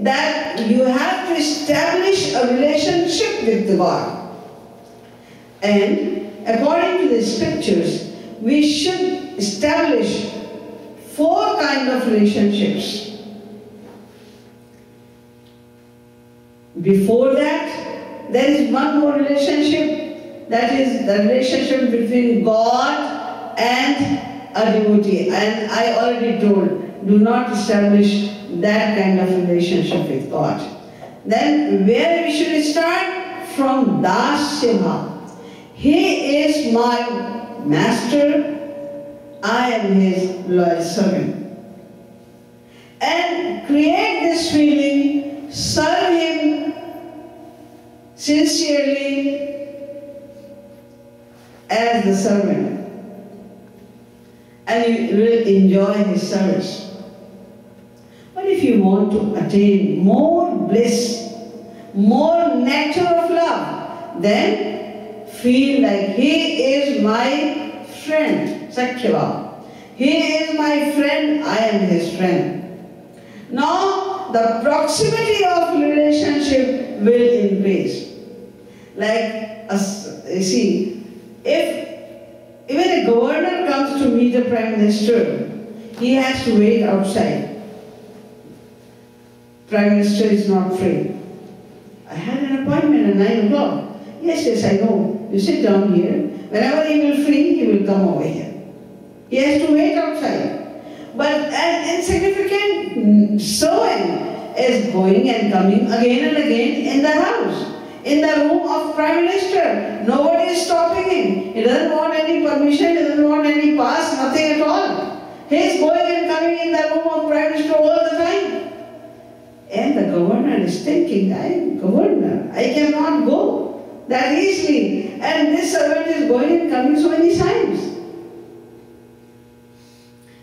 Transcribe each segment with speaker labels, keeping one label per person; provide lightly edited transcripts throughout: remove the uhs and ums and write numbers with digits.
Speaker 1: that you have to establish a relationship with the God. And according to the scriptures, we should establish 4 kinds of relationships. Before that, there is one more relationship, that is the relationship between God and a devotee. And I already told, do not establish that kind of relationship with God. Then where we should start? From Dasya Bhava. He is my master, I am his loyal servant. And create this feeling, serve him sincerely as the servant, and you will enjoy his service. But if you want to attain more bliss, more nectar of love, then feel like he is my friend, Sakhya Bhava. He is my friend, I am his friend. Now, the proximity of relationship will increase. Like, you see, if even a governor comes to meet a prime minister, he has to wait outside. Prime Minister is not free. I had an appointment at 9 o'clock. Yes, I know. You sit down here. Whenever he will free, he will come over here. He has to wait outside. But an insignificant servant is going and coming again and again in the house, in the room of Prime Minister. Nobody is stopping him. He doesn't want any permission, he doesn't want any pass, nothing at all. He is going and coming in the room of Prime Minister all the time. And the governor is thinking, I am governor, I cannot go that easily. And this servant is going and coming so many times.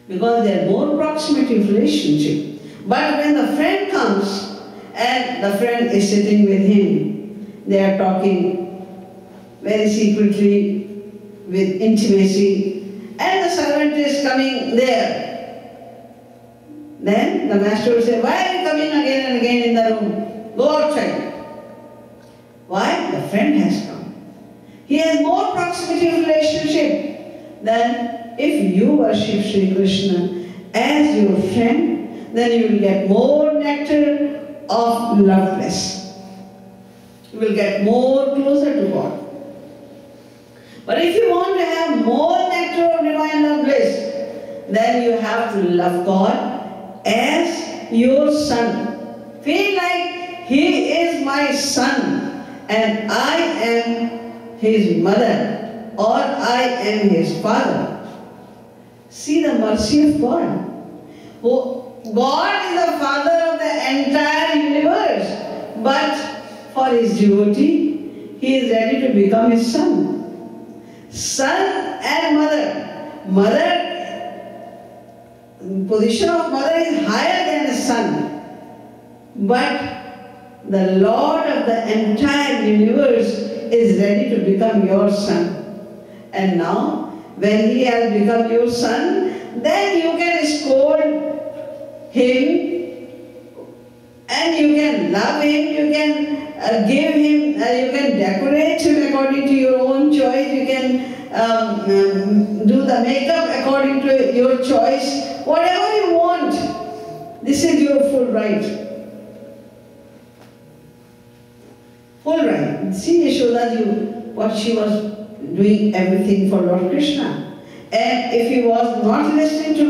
Speaker 1: Because there is more proximity of relationship. But when the friend comes and the friend is sitting with him, they are talking very secretly with intimacy, and the servant is coming there. Then the master will say, why are you coming again and again in the room? Go outside. Why? The friend has come. He has more proximity of relationship than if you worship Sri Krishna as your friend, then you will get more nectar of love bliss. You will get more closer to God. But if you want to have more nectar of divine love bliss, then you have to love God as your son. Feel like he is my son and I am his mother or I am his father. See the mercy of God. God is the father of the entire universe, but for his devotee, he is ready to become his son. Son and mother. Mother, position of mother is higher than the son. But the Lord of the entire universe is ready to become your son. And now, when he has become your son, then you can scold him and you can love him, you can give him, you can decorate him according to your own choice, you can do the makeup according to your choice, whatever you want. This is your full right. Full right. See Yashoda ji, what she was doing everything for Lord Krishna. And if he was not listening to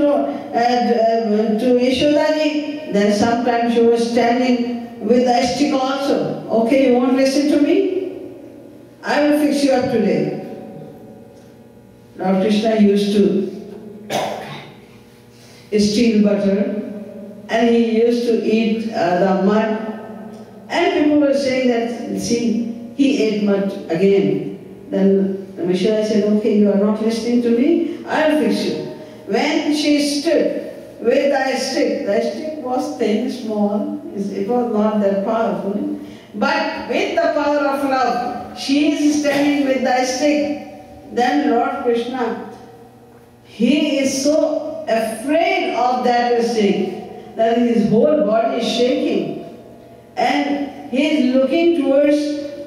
Speaker 1: Yashoda ji, then sometimes she was standing with the stick also. Okay, you won't listen to me? I will fix you up today. Lord Krishna used to steal butter and he used to eat the mud. And people were saying that, see, he ate mud again. Then the Yashoda said, okay, you are not listening to me, I will fix you. When she stood with the stick was thin, small, it was not that powerful. But with the power of love, she is standing with the stick. Then Lord Krishna, he is so afraid of that stick that his whole body is shaking. looking towards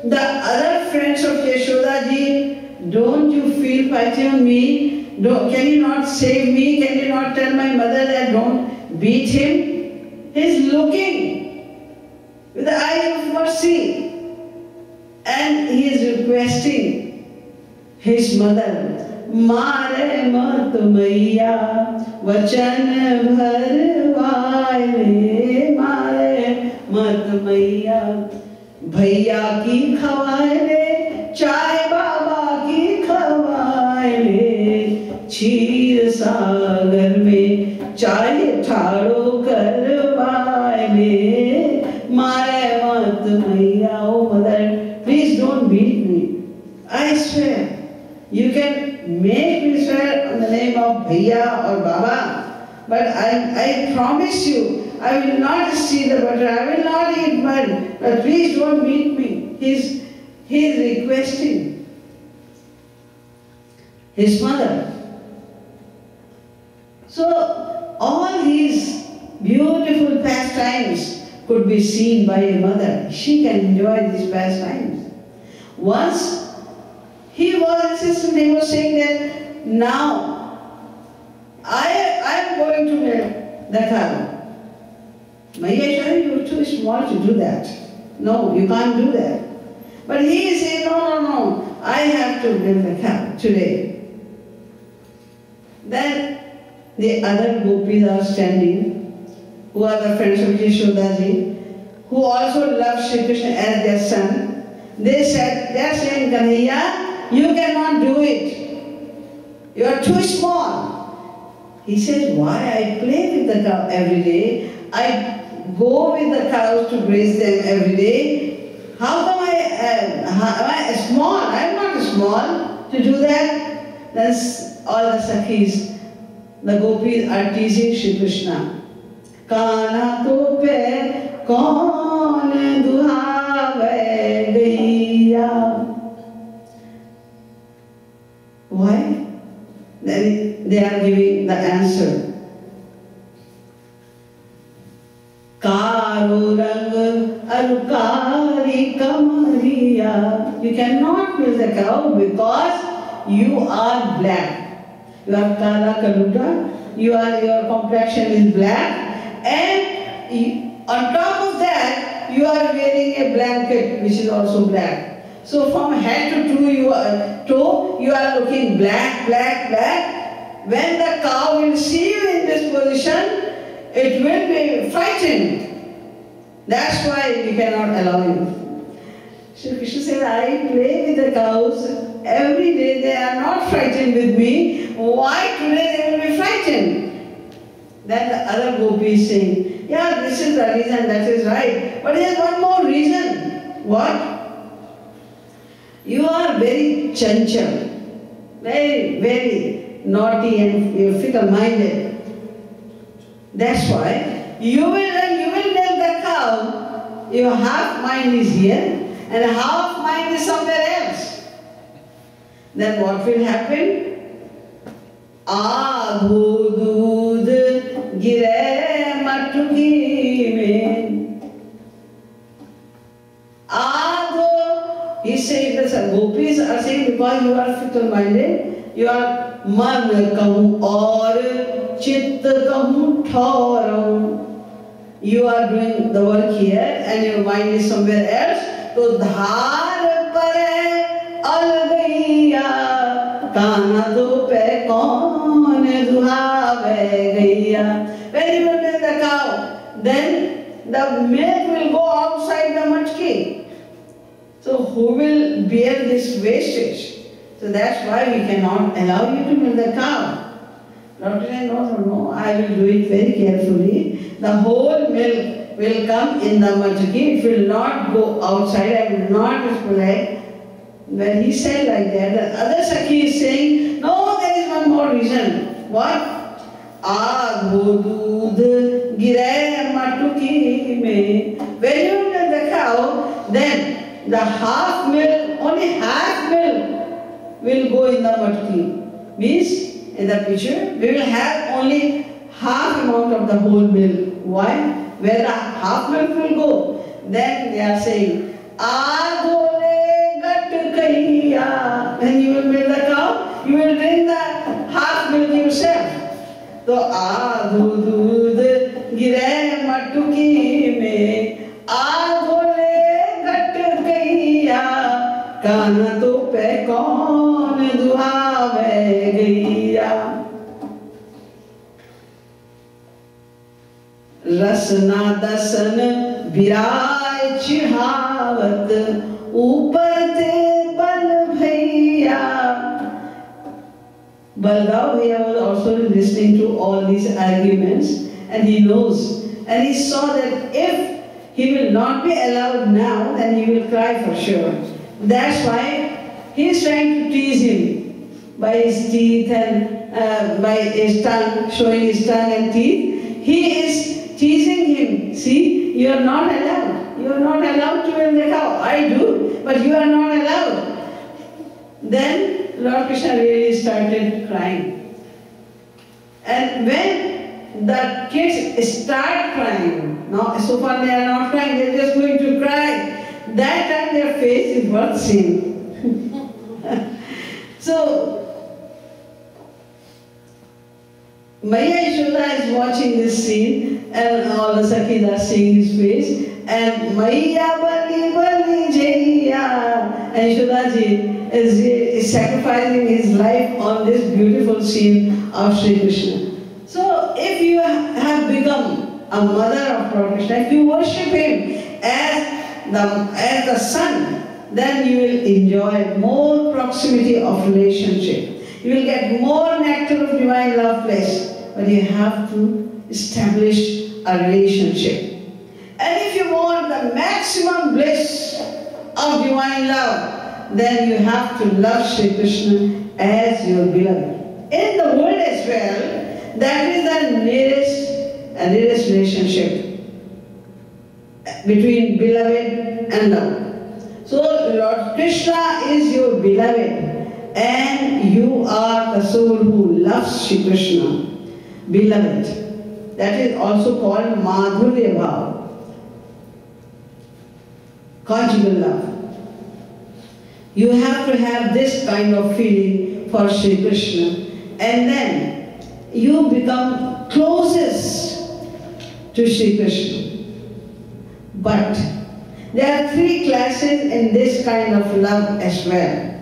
Speaker 1: the other friends of Yashoda ji. Don't you feel pity on me? Can you not save me? Can you not tell my mother that don't beat him? He's looking with the eyes of mercy. And he is requesting his mother, Mare mat maiya vachan bharwaye, Mare mat maiya भैया की खवाए ले, चाय बाबा की खवाए ले, क्षीर सागर में चाय ठाड़ो करवाए ले, मारे मत मैया. Oh mother, please don't beat me. I swear, you can make me swear on the name of Bhaiya or Baba, but I promise you, I will not steal the butter, I will not eat mud, but please don't beat me. He's requesting his mother. So all these beautiful pastimes could be seen by a mother. She can enjoy these pastimes. Once he was insistent, he was saying that now I am going to milk the cow. Mayeshwari, you are too small to do that. No, you can't do that. But he is saying, no, I have to milk the cow today. Then the other gopis are standing, who are the friends of Yashoda ji, who also love Shri Krishna as their son. They are saying, Kanhaiya, you cannot do it. You are too small. He says, why? I play with the cow every day. I go with the cows to graze them every day. How come am I small? I am not small to do that. Then all the Sakhis, the gopis are teasing Shri Krishna. Kana to pe kaun duhave gaiya. Why? Then they are giving the answer. Karo rang alukari kamariya. You cannot milk the cow because you are black. You are kala kaluta. Your complexion is black, and on top of that you are wearing a blanket which is also black. So from head to toe you are looking black, black, black. When the cow will see you in this position, it will be frightened. That's why we cannot allow you. Shri Krishna said, I play with the cows every day. They are not frightened with me. Why today they will be frightened? Then the other gopi is saying, yeah, this is the reason, that is right. But there is one more reason. What? You are very chanchal, very, very naughty and fickle-minded. That's why when you will milk the cow, your half mind is here and half mind is somewhere else. Then what will happen? Aadho doodh gire matuki mein. Aadho, he said, the gopis are saying, because you are fickle-minded, you are man kahu aur chit kahu thauram. You are doing the work here and your mind is somewhere else. So dhar pare al gaiya, kana do pe kaun duhave gaiya. When you will milk the cow, then the milk will go outside the matki. So who will bear this wastage? So that's why we cannot allow you to milk the cow. Doctor said, no, I will do it very carefully. The whole milk will come in the matki. It will not go outside. I will not spread. When he said like that, the other Sakhi is saying, no, there is one more reason. What? Aadho doodh gire matuki mein. When you milk the cow, then the half milk, only half milk will go in the matki. Means, in the picture, we will have only half amount of the whole milk. Why? Where the half milk will go? Then they are saying, Adole gat kaiya. When you will milk the cow, you will drink the half milk yourself. So adhu doodh gire matuki mein, adole gat kaiya, kan to pe kaun duhave gaiya. रसना दसन बिराय चिढ़ावत ऊपर ते बल भैया. Balgao Bhaiya was also listening to all these arguments, and he knows, and he saw that if he will not be allowed now, then he will cry for sure. That's why he is trying to tease him by his teeth and by his tongue, showing his tongue and teeth. He is teasing him. See, you are not allowed. You are not allowed to milk the cow. I do, but you are not allowed. Then Lord Krishna really started crying. And when the kids start crying, now so far they are not crying, they are just going to cry. That time their face is worth seeing. So, Maya Yashoda is watching this scene, and all the Sakhis are seeing his face, and Maya Bali Bali Jaiya, and Yashoda ji is sacrificing his life on this beautiful scene of Sri Krishna. So, if you have become a mother of Lord Krishna, if you worship him as the son, then you will enjoy more proximity of relationship. You will get more nectar of divine love bliss. But you have to establish a relationship. And if you want the maximum bliss of divine love, then you have to love Sri Krishna as your beloved. In the world as well, that is the nearest relationship between beloved and love. So Lord Krishna is your beloved, and you are the soul who loves Sri Krishna. Beloved. That is also called Madhurya Bhav, conjugal love. You have to have this kind of feeling for Sri Krishna, and then you become closest to Sri Krishna. But there are three classes in this kind of love as well.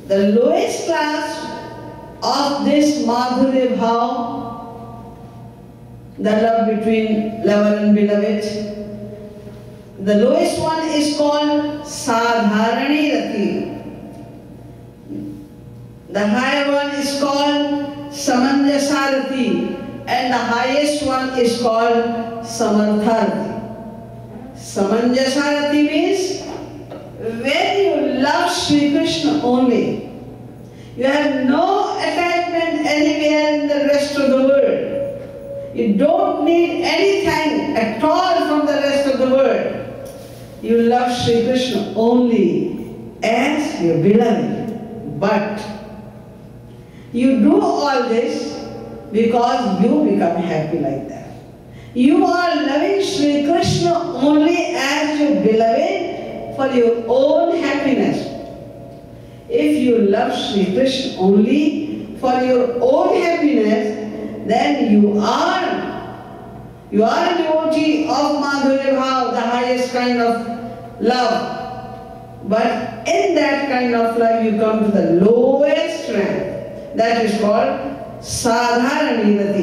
Speaker 1: The lowest class of this Madhurya Bhav, the love between lover and beloved, the lowest one is called Sadharani Rati. The higher one is called Samanjasarati, and the highest one is called Samartharati. Samanjasarati means when you love Sri Krishna only, you have no attachment anywhere in the rest of the world. You don't need anything at all from the rest of the world. You love Sri Krishna only as your beloved. But you do all this because you become happy like that. You are loving Sri Krishna only as your beloved for your own happiness. If you love Sri Krishna only for your own happiness, then you are a devotee of Madhurya Bhav, the highest kind of love. But in that kind of love, you come to the lowest rank. That is called Sadharani Rati.